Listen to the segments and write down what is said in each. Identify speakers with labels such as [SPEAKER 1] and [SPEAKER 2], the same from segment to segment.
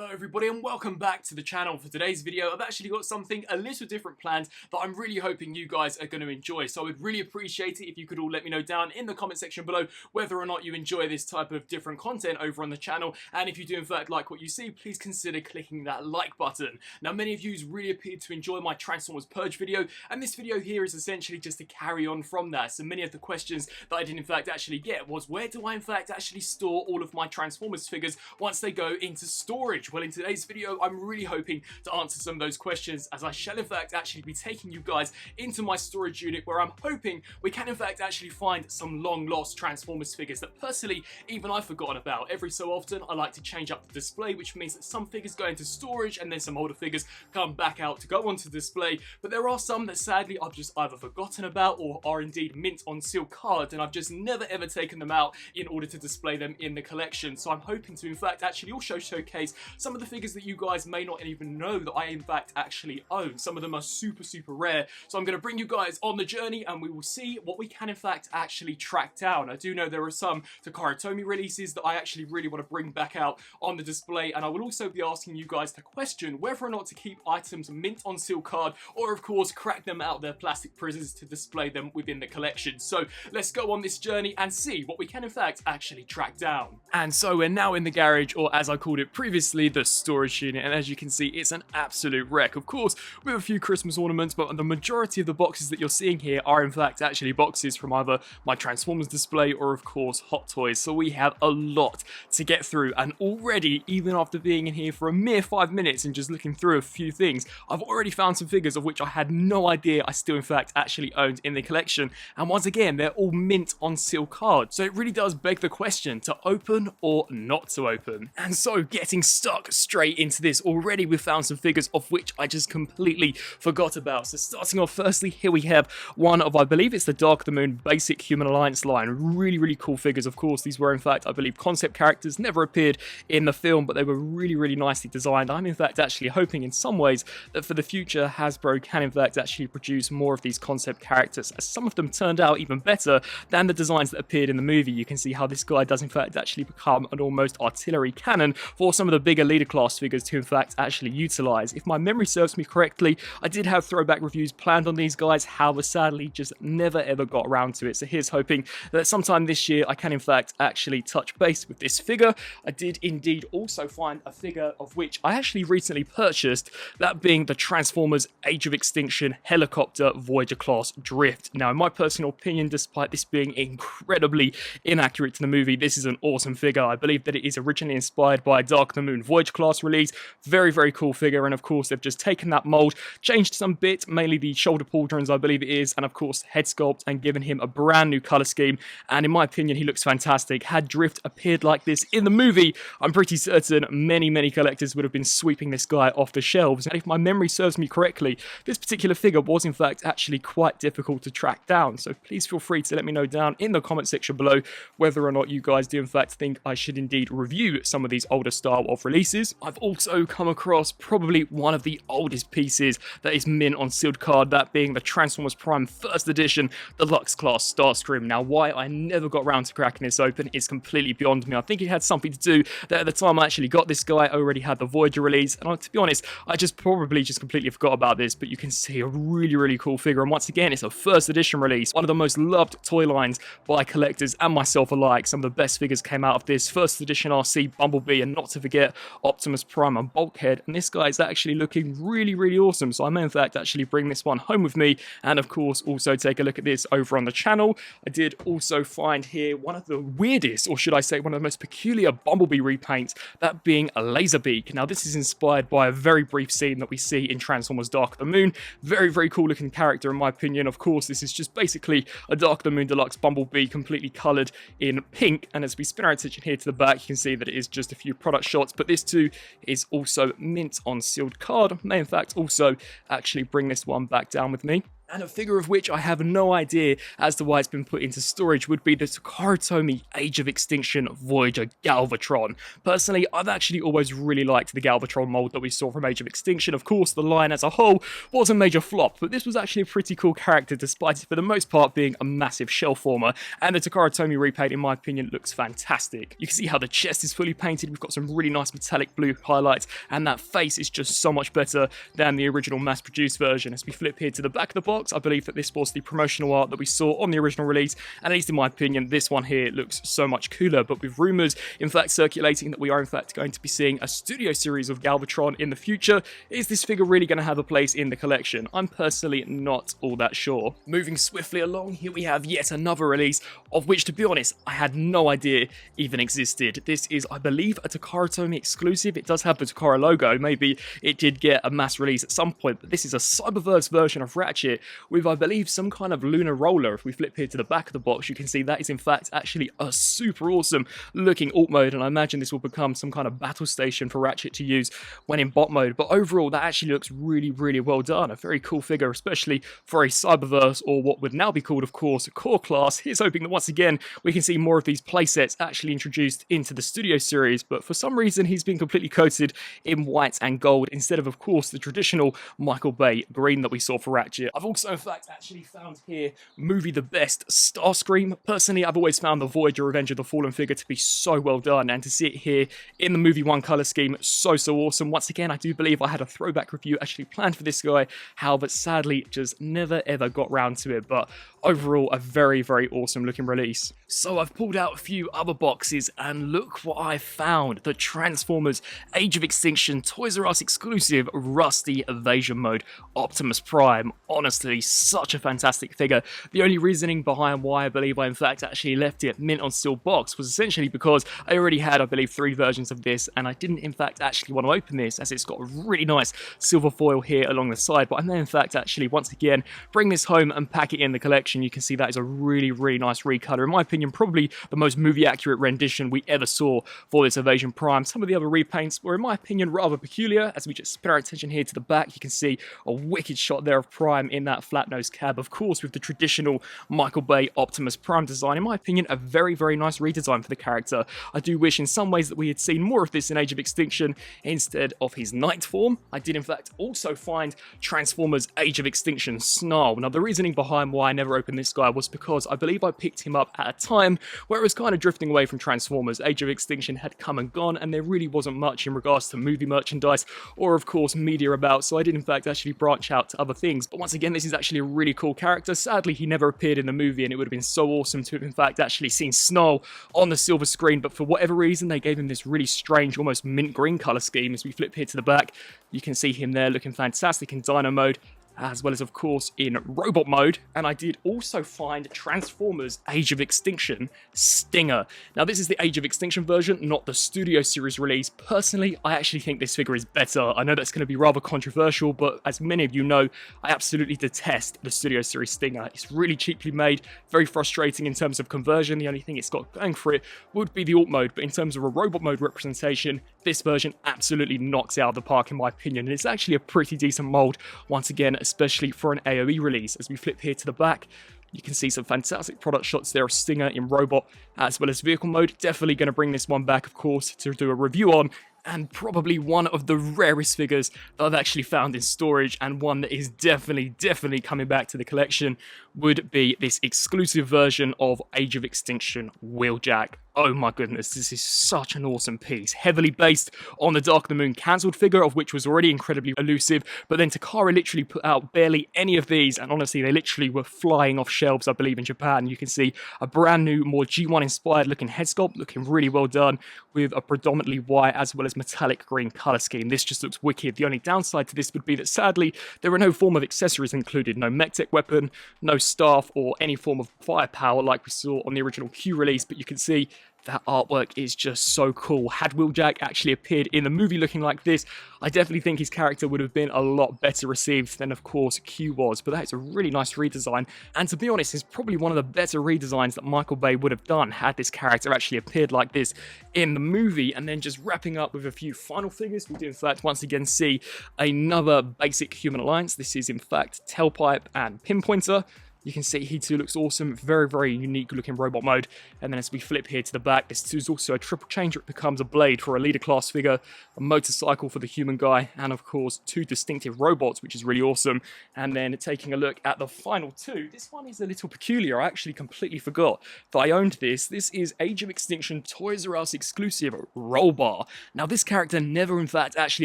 [SPEAKER 1] Hello everybody and welcome back to the channel. For today's video I've actually got something a little different planned that I'm really hoping you guys are going to enjoy. So I would really appreciate it if you could all let me know down in the comment section below whether or not you enjoy this type of different content over on the channel, and if you do in fact like what you see, please consider clicking that like button. Now many of you really appeared to enjoy my Transformers Purge video, and this video here is essentially just to carry on from that. So many of the questions that I did in fact actually get was, where do I in fact actually store all of my Transformers figures once they go into storage? Well, in today's video I'm really hoping to answer some of those questions, as I shall in fact actually be taking you guys into my storage unit, where I'm hoping we can in fact actually find some long lost Transformers figures that personally even I've forgotten about. Every so often I like to change up the display, which means that some figures go into storage and then some older figures come back out to go onto display, but there are some that sadly I've just either forgotten about or are indeed mint on sealed cards, and I've just never ever taken them out in order to display them in the collection. So I'm hoping to in fact actually also showcase some of the figures that you guys may not even know that I in fact actually own. Some of them are super rare, so I'm going to bring you guys on the journey and we will see what we can in fact actually track down. I do know there are some Takara Tomy releases that I actually really want to bring back out on the display, and I will also be asking you guys to question whether or not to keep items mint on sealed card, or of course crack them out of their plastic prisons to display them within the collection. So let's go on this journey and see what we can in fact actually track down. And so we're now in the garage, or as I called it previously, the storage unit, and as you can see it's an absolute wreck, of course with a few Christmas ornaments, but the majority of the boxes that you're seeing here are in fact actually boxes from either my Transformers display or of course Hot Toys. So we have a lot to get through, and already, even after being in here for a mere 5 minutes and just looking through a few things, I've already found some figures of which I had no idea I still in fact actually owned in the collection, and once again they're all mint on sealed cards. So it really does beg the question, to open or not to open. And so getting stuck straight into this, already we've found some figures of which I just completely forgot about. So starting off, firstly here we have one of, I believe it's the Dark of the Moon basic Human Alliance line. Really cool figures. Of course these were in fact I believe concept characters, never appeared in the film, but they were really nicely designed. I'm in fact actually hoping in some ways that for the future Hasbro can in fact actually produce more of these concept characters, as some of them turned out even better than the designs that appeared in the movie. You can see how this guy does in fact actually become an almost artillery cannon for some of the bigger leader class figures to in fact actually utilize. If my memory serves me correctly, I did have throwback reviews planned on these guys, however sadly just never ever got around to it. So here's hoping that sometime this year I can in fact actually touch base with this figure. I did indeed also find a figure of which I actually recently purchased, that being the Transformers Age of Extinction Helicopter Voyager class Drift. Now in my personal opinion, despite this being incredibly inaccurate to the movie, this is an awesome figure. I believe that it is originally inspired by Dark of the Moon Voyager class release. Very cool figure, and of course they've just taken that mold, changed some bit, mainly the shoulder pauldrons I believe it is, and of course head sculpt, and given him a brand new color scheme, and in my opinion he looks fantastic. Had Drift appeared like this in the movie, I'm pretty certain many collectors would have been sweeping this guy off the shelves. And if my memory serves me correctly, this particular figure was in fact actually quite difficult to track down. So please feel free to let me know down in the comment section below whether or not you guys do in fact think I should indeed review some of these older style of releases. I've also come across probably one of the oldest pieces that is mint on sealed card, that being the Transformers Prime First Edition Deluxe Class Starscream. Now why I never got around to cracking this open is completely beyond me. I think it had something to do that at the time I actually got this guy I already had the Voyager release, and to be honest I probably completely forgot about this, but you can see a really cool figure, and once again it's a first edition release, one of the most loved toy lines by collectors and myself alike. Some of the best figures came out of this first edition RC Bumblebee, and not to forget Optimus Prime and Bulkhead, and this guy is actually looking really awesome. So I may in fact actually bring this one home with me, and of course also take a look at this over on the channel. I did also find here one of the weirdest, or should I say one of the most peculiar Bumblebee repaints, that being a Laserbeak. Now this is inspired by a very brief scene that we see in Transformers Dark of the Moon. Very cool looking character in my opinion. Of course this is just basically a Dark of the Moon Deluxe Bumblebee completely coloured in pink, and as we spin our attention here to the back you can see that it is just a few product shots, but this too is also mint on sealed card. I may in fact also actually bring this one back down with me. And a figure of which I have no idea as to why it's been put into storage would be the Takara Tomy Age of Extinction Voyager Galvatron. Personally, I've actually always really liked the Galvatron mold that we saw from Age of Extinction. Of course, the line as a whole was a major flop, but this was actually a pretty cool character despite it for the most part being a massive shell former, and the Takara Tomy repaint in my opinion looks fantastic. You can see how the chest is fully painted, we've got some really nice metallic blue highlights, and that face is just so much better than the original mass-produced version. As we flip here to the back of the box, I believe that this was the promotional art that we saw on the original release, and at least in my opinion, this one here looks so much cooler, but with rumours in fact circulating that we are in fact going to be seeing a studio series of Galvatron in the future, is this figure really going to have a place in the collection? I'm personally not all that sure. Moving swiftly along, here we have yet another release, of which to be honest, I had no idea even existed. This is, I believe, a Takara Tomy exclusive. It does have the Takara logo, maybe it did get a mass release at some point, but this is a Cyberverse version of Ratchet with, I believe, some kind of lunar roller. If we flip here to the back of the box, you can see that is in fact actually a super awesome looking alt mode, and I imagine this will become some kind of battle station for Ratchet to use when in bot mode, but overall that actually looks really well done. A very cool figure, especially for a Cyberverse, or what would now be called, of course, core class. Here's hoping that once again we can see more of these playsets actually introduced into the studio series, but for some reason he's been completely coated in white and gold instead of course the traditional Michael Bay green that we saw for Ratchet. I've also in fact actually found here movie the best Starscream. Personally, I've always found the Voyager Revenge of the Fallen figure to be so well done, and to see it here in the movie 1 colour scheme, so awesome. Once again, I do believe I had a throwback review actually planned for this guy, however sadly just never ever got round to it, but overall a very awesome looking release. So I've pulled out a few other boxes and look what I found. The Transformers Age of Extinction Toys R Us exclusive Rusty Evasion Mode Optimus Prime. Honestly, such a fantastic figure. The only reasoning behind why I believe I in fact actually left it mint on sealed box was essentially because I already had, I believe, 3 versions of this, and I didn't in fact actually want to open this as it's got a really nice silver foil here along the side, but I may in fact actually once again bring this home and pack it in the collection. You can see that is a really nice recolor. In my opinion, probably the most movie accurate rendition we ever saw for this Evasion Prime. Some of the other repaints were in my opinion rather peculiar. As we just spin our attention here to the back, you can see a wicked shot there of Prime in that flat nose cab, of course with the traditional Michael Bay Optimus Prime design. In my opinion, a very nice redesign for the character. I do wish in some ways that we had seen more of this in Age of Extinction instead of his night form. I did in fact also find Transformers Age of Extinction Snarl. Now the reasoning behind why I never opened this guy was because I believe I picked him up at a time where it was kind of drifting away from Transformers. Age of Extinction had come and gone, and there really wasn't much in regards to movie merchandise or of course media about, so I did in fact actually branch out to other things. But once again, this is actually a really cool character. Sadly, he never appeared in the movie, and it would have been so awesome to have in fact actually seen Snarl on the silver screen, but for whatever reason they gave him this really strange, almost mint green color scheme. As we flip here to the back, you can see him there looking fantastic in Dino mode, as well as of course in robot mode. And I did also find Transformers Age of Extinction Stinger. Now this is the Age of Extinction version, not the Studio Series release. Personally, I actually think this figure is better. I know that's going to be rather controversial, but as many of you know, I absolutely detest the Studio Series Stinger. It's really cheaply made, very frustrating in terms of conversion. The only thing it's got going for it would be the alt mode, but in terms of a robot mode representation, this version absolutely knocks it out of the park in my opinion, and it's actually a pretty decent mold once again, especially for an AoE release. As we flip here to the back, you can see some fantastic product shots there of Stinger in robot as well as vehicle mode. Definitely going to bring this one back, of course, to do a review on, and probably one of the rarest figures that I've actually found in storage, and one that is definitely coming back to the collection, would be this exclusive version of Age of Extinction Wheeljack. Oh my goodness, this is such an awesome piece. Heavily based on the Dark of the Moon cancelled figure, of which was already incredibly elusive, but then Takara literally put out barely any of these, and honestly they literally were flying off shelves, I believe, in Japan. You can see a brand new, more G1 inspired looking head sculpt, looking really well done, with a predominantly white as well as metallic green colour scheme. This just looks wicked. The only downside to this would be that sadly there are no form of accessories included, no mech tech weapon, no staff or any form of firepower like we saw on the original Q release, but you can see That artwork is just so cool. Had Wheeljack actually appeared in the movie looking like this, I definitely think his character would have been a lot better received than, of course, Q was. But that is a really nice redesign. And to be honest, it's probably one of the better redesigns that Michael Bay would have done had this character actually appeared like this in the movie. And then just wrapping up with a few final figures, we do in fact once again see another basic Human Alliance. This is in fact Tailpipe and Pinpointer. You can see he too looks awesome, very, very unique looking robot mode. And then as we flip here to the back, this too is also a triple changer. It becomes a blade for a leader class figure, a motorcycle for the human guy, and of course, two distinctive robots, which is really awesome. And then taking a look at the final two, this one is a little peculiar. I actually completely forgot that I owned this. This is Age of Extinction Toys R Us exclusive Rollbar. Now, this character never in fact actually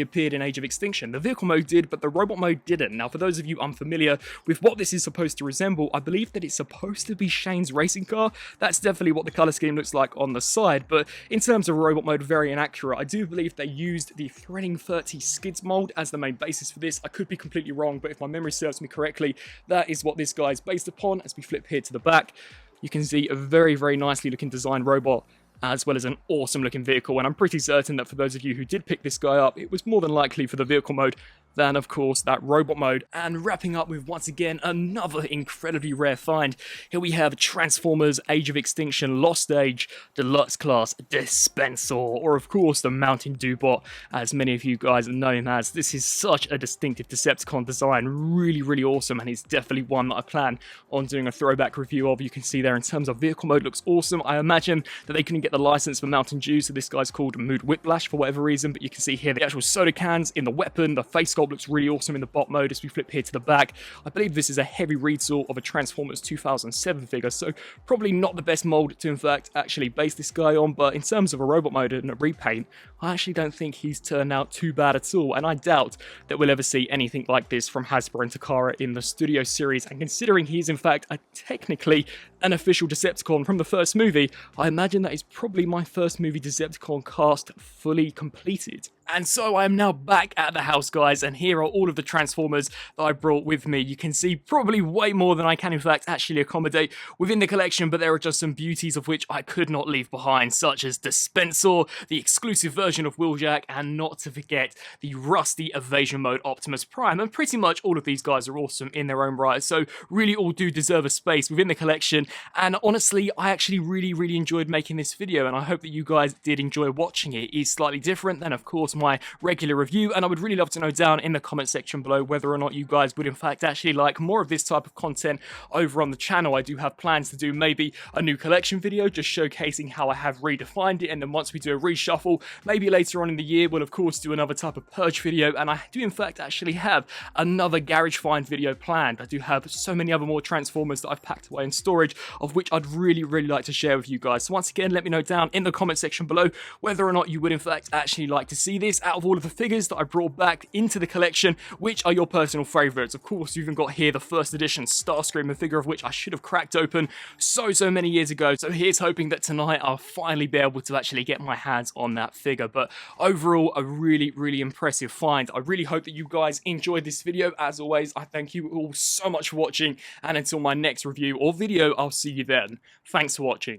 [SPEAKER 1] appeared in Age of Extinction. The vehicle mode did, but the robot mode didn't. Now, for those of you unfamiliar with what this is supposed to resemble, I believe that it's supposed to be Shane's racing car. That's definitely what the color scheme looks like on the side, but in terms of robot mode, very inaccurate. I do believe they used the Threading 30 skids mold as the main basis for this. I could be completely wrong, but if my memory serves me correctly, that is what this guy is based upon. As we flip here to the back, you can see a very, very nicely looking design robot, as well as an awesome looking vehicle. And I'm pretty certain that for those of you who did pick this guy up, it was more than likely for the vehicle mode than, of course, that robot mode. And wrapping up with, once again, another incredibly rare find. Here we have Transformers Age of Extinction Lost Age Deluxe Class Dispenser, or of course the Mountain Dew Bot, as many of you guys know him as. This is such a distinctive Decepticon design, really, really awesome, and it's definitely one that I plan on doing a throwback review of. You can see there in terms of vehicle mode, looks awesome. I imagine that they couldn't get the license for Mountain Dew, so this guy's called Mood Whiplash for whatever reason, but you can see here the actual soda cans in the weapon, the face sculpt looks really awesome in the bot mode. As we flip here to the back, I believe this is a heavy retool of a Transformers 2007 figure, so probably not the best mold to in fact actually base this guy on, but in terms of a robot mode and a repaint, I actually don't think he's turned out too bad at all, and I doubt that we'll ever see anything like this from Hasbro and Takara in the Studio series. And considering he's in fact technically an official Decepticon from the first movie, I imagine that is probably my first movie Decepticon cast fully completed. And so I am now back at the house, guys, and here are all of the Transformers that I brought with me. You can see probably way more than I can in fact actually accommodate within the collection, but there are just some beauties of which I could not leave behind, such as Dispenser, the exclusive version of Wheeljack, and not to forget the rusty evasion mode Optimus Prime. And pretty much all of these guys are awesome in their own right, so really all do deserve a space within the collection. And honestly, I actually really enjoyed making this video, and I hope that you guys did enjoy watching it. It's slightly different than, of course, my regular review, and I would really love to know down in the comment section below whether or not you guys would in fact actually like more of this type of content over on the channel. I do have plans to do maybe a new collection video just showcasing how I have redefined it, and then once we do a reshuffle, maybe later on in the year, we'll of course do another type of purge video. And I do in fact actually have another garage find video planned. I do have so many other more Transformers that I've packed away in storage, of which I'd really like to share with you guys. So once again, let me know down in the comment section below whether or not you would in fact actually like to see this. Out of all of the figures that I brought back into the collection, which are your personal favorites? Of course, you've even got here the first edition Starscream, a figure of which I should have cracked open so many years ago. So here's hoping that tonight I'll finally be able to actually get my hands on that figure. But overall, a really impressive find. I really hope that you guys enjoyed this video. As always, I thank you all so much for watching, and until my next review or video, I'll see you then. Thanks for watching.